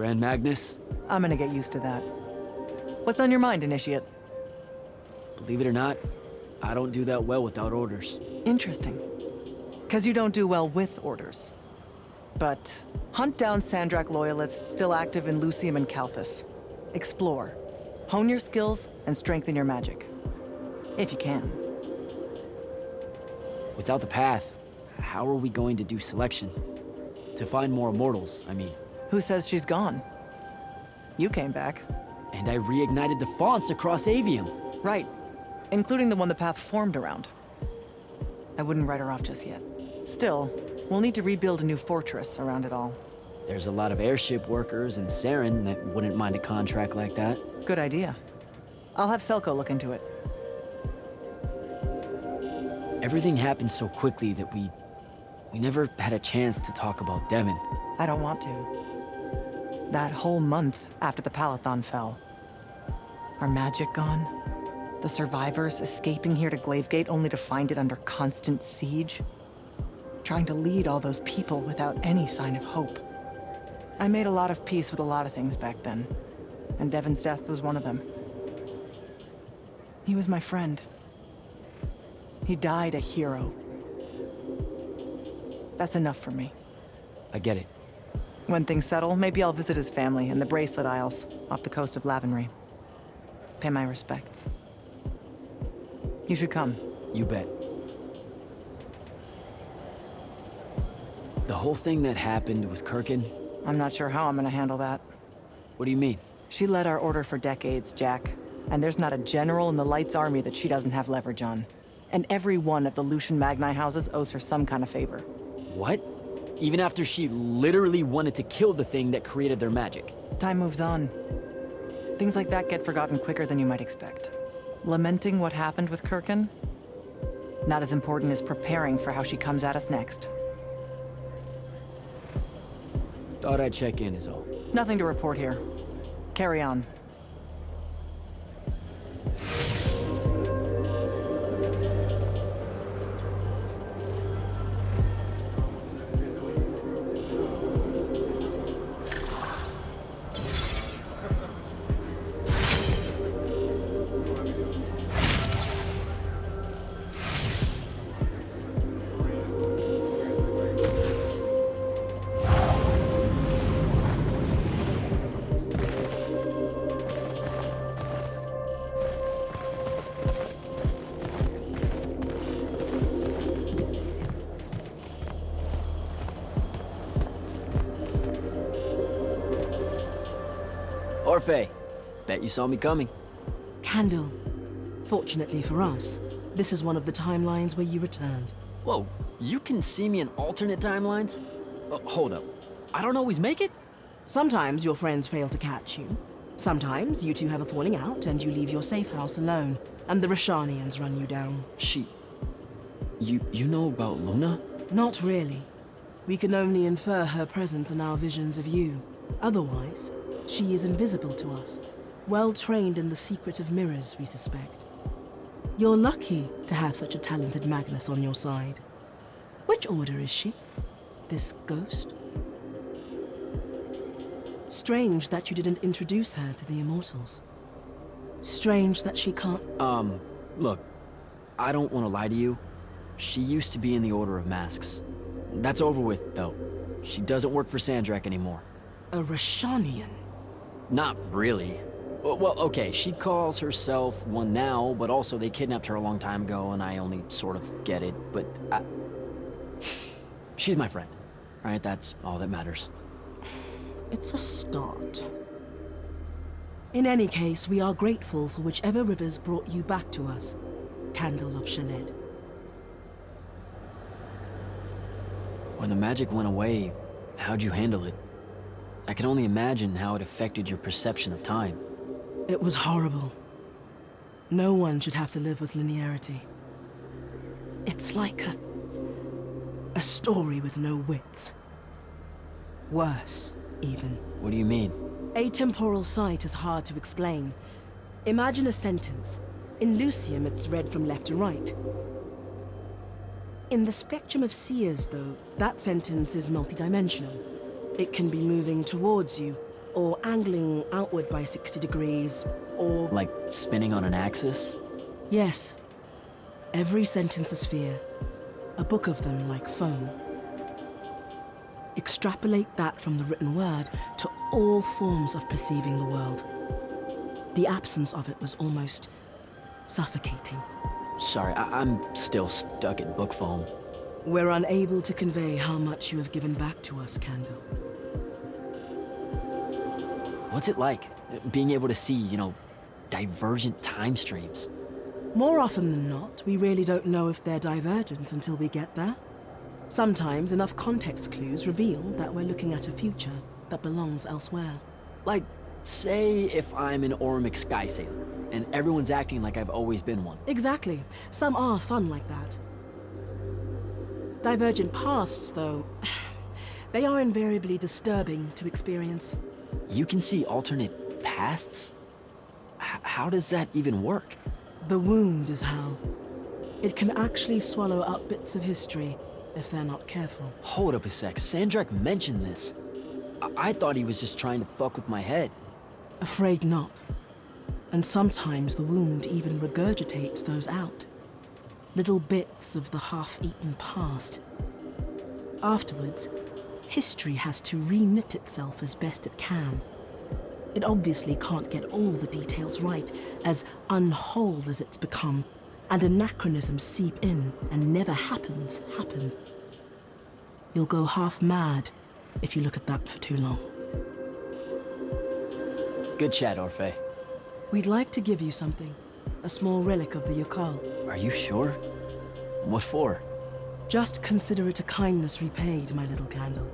Grand Magnus? I'm gonna get used to that. What's on your mind, Initiate? Believe it or not, I don't do that well without orders. Interesting. 'Cause you don't do well with orders. But hunt down Sandrak loyalists still active in Lucium and Calthus. Explore. Hone your skills and strengthen your magic. If you can. Without the path, how are we going to do selection? To find more immortals, I mean. Who says she's gone? You came back. And I reignited the fonts across Aveum. Right. Including the one the path formed around. I wouldn't write her off just yet. Still, we'll need to rebuild a new fortress around it all. There's a lot of airship workers in Saren that wouldn't mind a contract like that. Good idea. I'll have Selko look into it. Everything happened so quickly that we never had a chance to talk about Devon. I don't want to. That whole month after the Palathon fell. Our magic gone. The survivors escaping here to Glavegate only to find it under constant siege. Trying to lead all those people without any sign of hope. I made a lot of peace with a lot of things back then. And Devon's death was one of them. He was my friend. He died a hero. That's enough for me. I get it. When things settle, maybe I'll visit his family in the Bracelet Isles, off the coast of Lavenry. Pay my respects. You should come. You bet. The whole thing that happened with Kirkin? I'm not sure how I'm gonna handle that. What do you mean? She led our order for decades, Jack. And there's not a general in the Light's army that she doesn't have leverage on. And every one of the Lucian Magni houses owes her some kind of favor. What? Even after she literally wanted to kill the thing that created their magic? Time moves on. Things like that get forgotten quicker than you might expect. Lamenting what happened with Kirkin? Not as important as preparing for how she comes at us next. Thought I'd check in is all. Nothing to report here. Carry on. Orphe, bet you saw me coming. Candle. Fortunately for us, this is one of the timelines where you returned. Whoa, you can see me in alternate timelines? Hold up, I don't always make it? Sometimes your friends fail to catch you. Sometimes you two have a falling out and you leave your safe house alone, and the Rashanians run you down. You know about Luna? Not really. We can only infer her presence in our visions of you. Otherwise, she is invisible to us. Well trained in the secret of mirrors, we suspect. You're lucky to have such a talented Magnus on your side. Which order is she? This ghost? Strange that you didn't introduce her to the Immortals. Strange that she can't... Look, I don't want to lie to you. She used to be in the Order of Masks. That's over with, though. She doesn't work for Sandrak anymore. A Rashanian? Not really. Well, okay, she calls herself one now, but also they kidnapped her a long time ago, and I only sort of get it, but she's my friend, right? That's all that matters. It's a start. In any case, we are grateful for whichever rivers brought you back to us, Candle of Shaled. When the magic went away, how'd you handle it? I can only imagine how it affected your perception of time. It was horrible. No one should have to live with linearity. It's like a story with no width. Worse, even. What do you mean? Atemporal sight is hard to explain. Imagine a sentence. In Lucium, it's read from left to right. In the spectrum of seers, though, that sentence is multidimensional. It can be moving towards you, or angling outward by 60 degrees, or... Like spinning on an axis? Yes. Every sentence a sphere. A book of them like foam. Extrapolate that from the written word to all forms of perceiving the world. The absence of it was almost suffocating. Sorry, I'm still stuck at book foam. We're unable to convey how much you have given back to us, Candle. What's it like, being able to see, divergent time streams? More often than not, we really don't know if they're divergent until we get there. Sometimes enough context clues reveal that we're looking at a future that belongs elsewhere. Like, say if I'm an Ormic sky sailor, and everyone's acting like I've always been one. Exactly. Some are fun like that. Divergent pasts, though, they are invariably disturbing to experience. You can see alternate pasts? How does that even work? The wound is how. It can actually swallow up bits of history if they're not careful. Hold up a sec, Sandrak mentioned this. I thought he was just trying to fuck with my head. Afraid not. And sometimes the wound even regurgitates those out. Little bits of the half-eaten past. Afterwards, history has to re-knit itself as best it can. It obviously can't get all the details right, as unwhole as it's become, and anachronisms seep in and never happen. You'll go half mad if you look at that for too long. Good chat, Orphe. We'd like to give you something. A small relic of the Yokal. Are you sure? What for? Just consider it a kindness repaid, my little candle.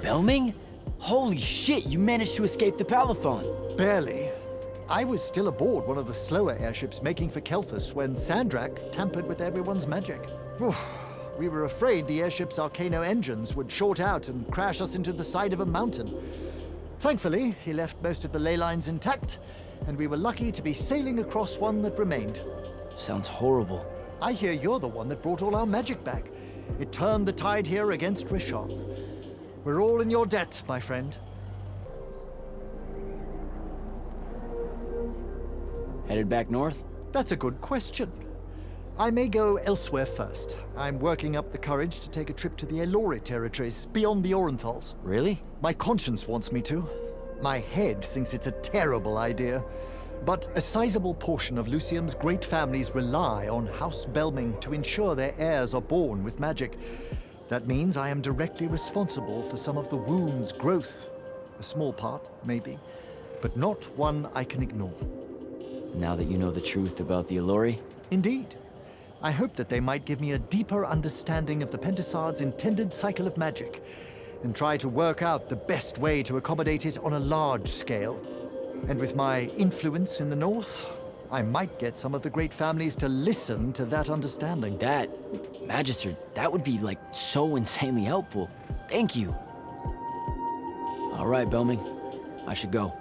Belming? Holy shit, you managed to escape the Palathon. Barely. I was still aboard one of the slower airships making for Kelthus when Sandrak tampered with everyone's magic. We were afraid the airship's Arcano engines would short out and crash us into the side of a mountain. Thankfully, he left most of the ley lines intact, and we were lucky to be sailing across one that remained. Sounds horrible. I hear you're the one that brought all our magic back. It turned the tide here against Rishon. We're all in your debt, my friend. Headed back north? That's a good question. I may go elsewhere first. I'm working up the courage to take a trip to the Elori territories, beyond the Orenthals. Really? My conscience wants me to. My head thinks it's a terrible idea. But a sizable portion of Lucium's great families rely on House Belming to ensure their heirs are born with magic. That means I am directly responsible for some of the wound's growth. A small part, maybe, but not one I can ignore. Now that you know the truth about the Elori? Indeed. I hope that they might give me a deeper understanding of the Pentasard's intended cycle of magic, and try to work out the best way to accommodate it on a large scale. And with my influence in the north, I might get some of the great families to listen to that understanding. That, Magister, that would be like so insanely helpful. Thank you. All right, Belming, I should go.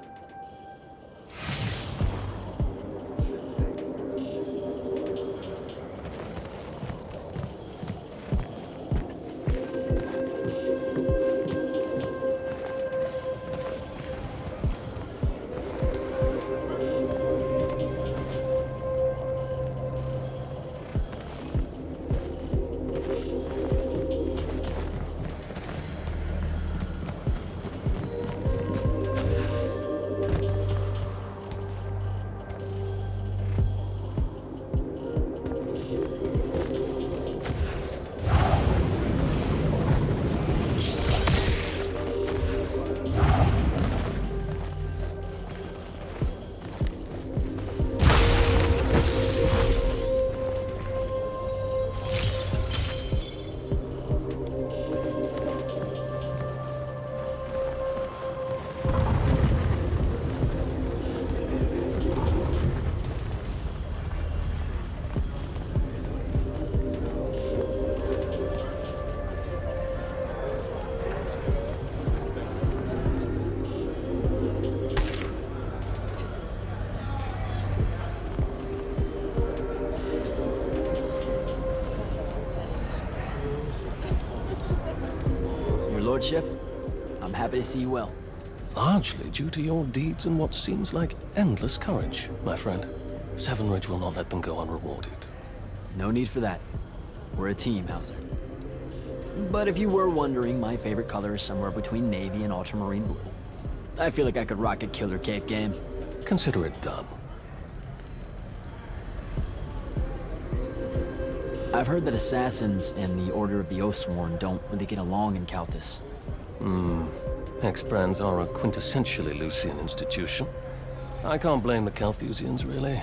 Lordship, I'm happy to see you well. Largely due to your deeds and what seems like endless courage, my friend. Seven Ridge will not let them go unrewarded. No need for that. We're a team, Hauser. But if you were wondering, my favorite color is somewhere between navy and ultramarine blue. I feel like I could rock a killer cake game. Consider it done. I've heard that assassins and the Order of the Oathsworn don't really get along in Calthus. Ex-brands are a quintessentially Lucian institution. I can't blame the Calthusians, really.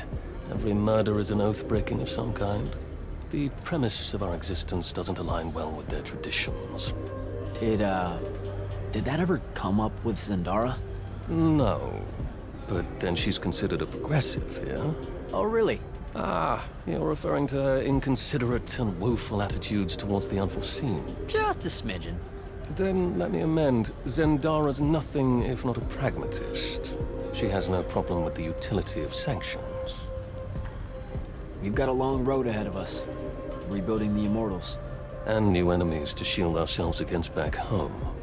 Every murder is an oath-breaking of some kind. The premise of our existence doesn't align well with their traditions. Did that ever come up with Zendara? No. But then she's considered a progressive here. Oh, really? Ah, you're referring to her inconsiderate and woeful attitudes towards the unforeseen. Just a smidgen. Then let me amend. Zendara's nothing if not a pragmatist. She has no problem with the utility of sanctions. We've got a long road ahead of us, rebuilding the Immortals. And new enemies to shield ourselves against back home.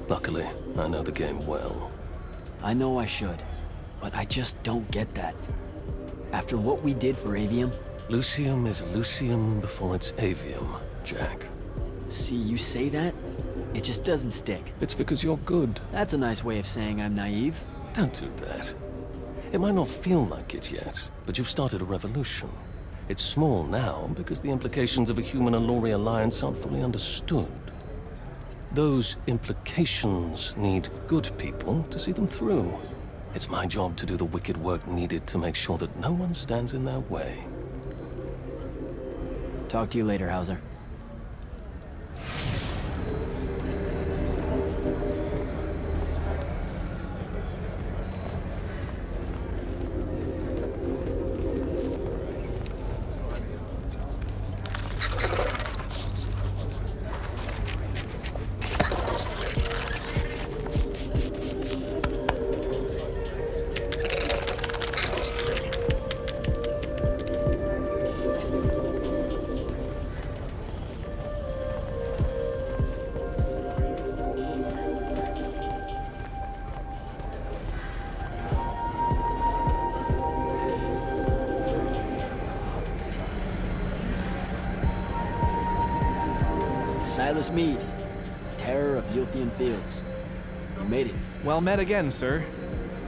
Luckily, I know the game well. I know I should, but I just don't get that. After what we did for Aveum... Lucium is Lucium before it's Aveum, Jack. See, you say that, it just doesn't stick. It's because you're good. That's a nice way of saying I'm naive. Don't do that. It might not feel like it yet, but you've started a revolution. It's small now because the implications of a human-Elori alliance aren't fully understood. Those implications need good people to see them through. It's my job to do the wicked work needed to make sure that no one stands in their way. Talk to you later, Hauser. Silas Meade, terror of Yulthian Fields. You made it. Well met again, sir.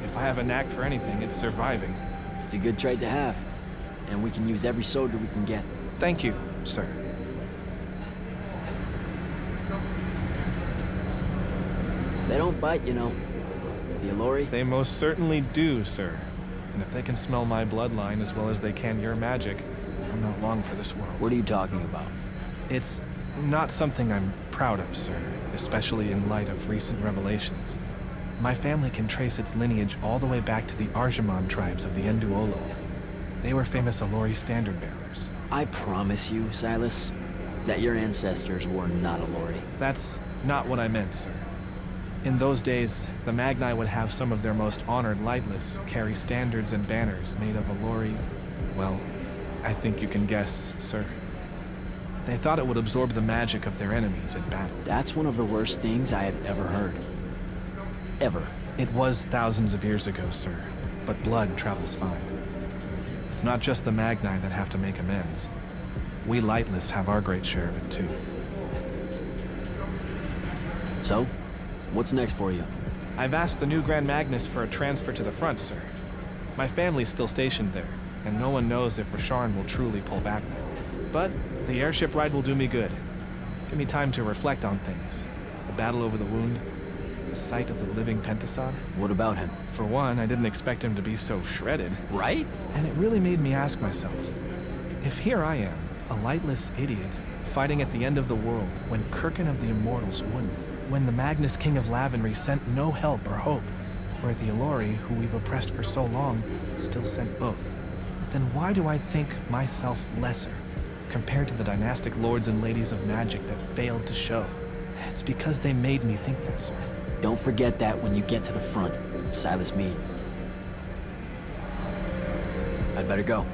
If I have a knack for anything, it's surviving. It's a good trait to have, and we can use every soldier we can get. Thank you, sir. They don't bite, you know. The Allori. They most certainly do, sir. And if they can smell my bloodline as well as they can your magic, I'm not long for this world. What are you talking about? It's not something I'm proud of, sir, especially in light of recent revelations. My family can trace its lineage all the way back to the Arjamon tribes of the Enduolo. They were famous Allori standard bearers. I promise you, Silas, that your ancestors were not Allori. That's not what I meant, sir. In those days, the Magni would have some of their most honored lightless carry standards and banners made of Allori. Well, I think you can guess, sir. They thought it would absorb the magic of their enemies in battle. That's one of the worst things I have ever heard. Ever. It was thousands of years ago, sir, but blood travels fine. It's not just the Magni that have to make amends. We lightless have our great share of it, too. So, what's next for you? I've asked the new Grand Magnus for a transfer to the front, sir. My family's still stationed there, and no one knows if Rasharn will truly pull back now. But the airship ride will do me good. Give me time to reflect on things. The battle over the wound, the sight of the living Pentasod. What about him? For one, I didn't expect him to be so shredded. Right? And it really made me ask myself, if here I am, a lightless idiot, fighting at the end of the world when Kirkin of the Immortals wouldn't, when the Magnus King of Lavenry sent no help or hope, where the Allori, who we've oppressed for so long, still sent both, then why do I think myself lesser compared to the dynastic lords and ladies of magic that failed to show? It's because they made me think that, sir. Don't forget that when you get to the front, Silas Meade. I'd better go.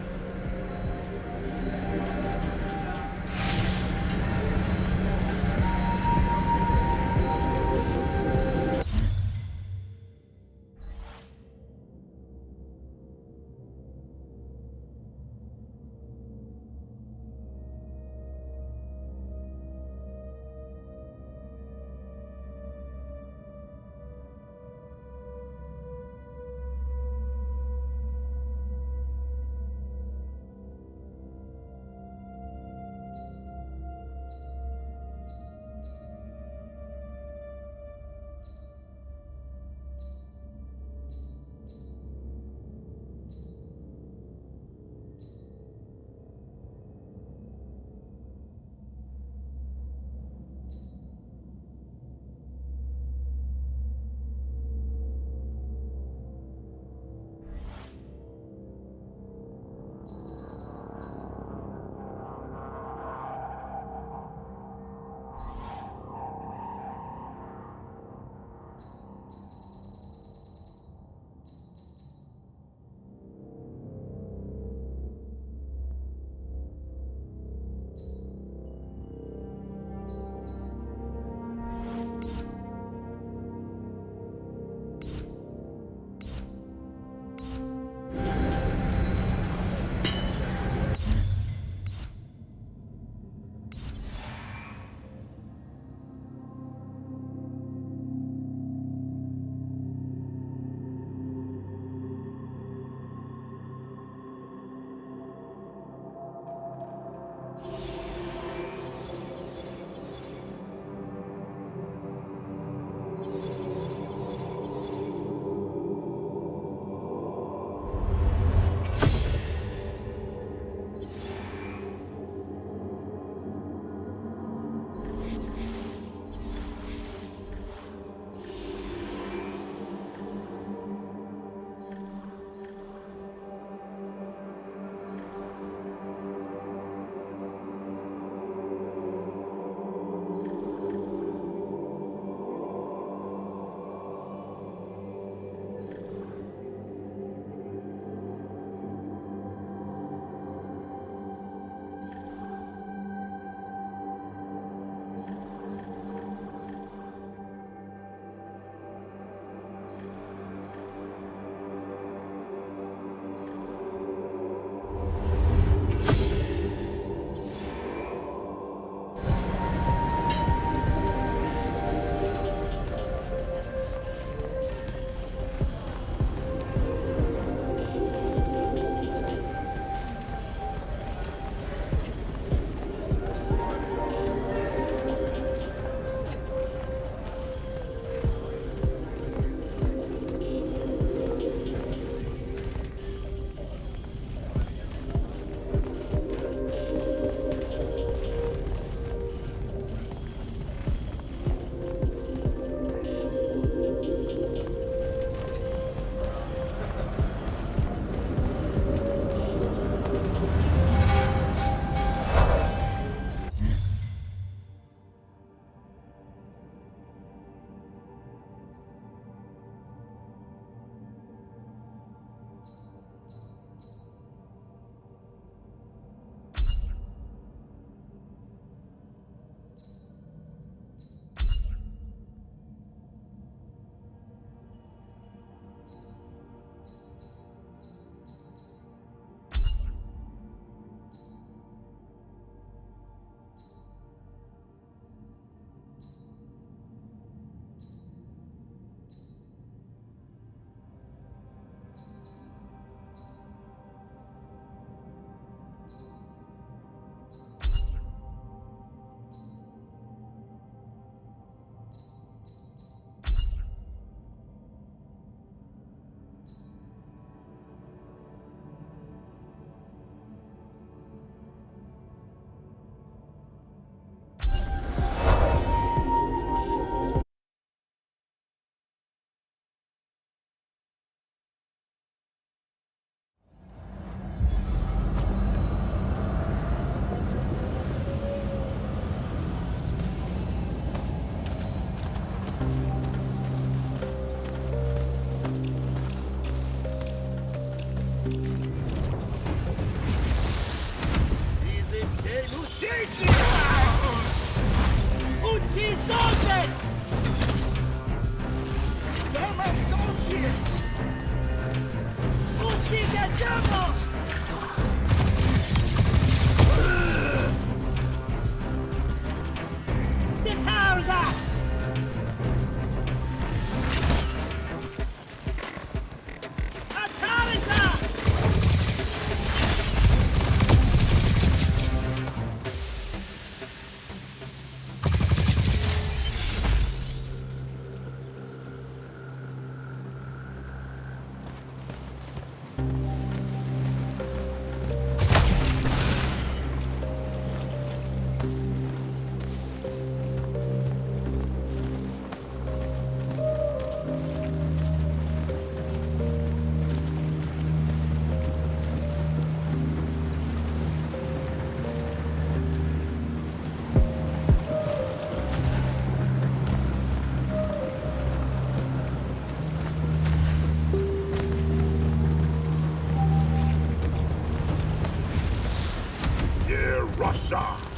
Russia!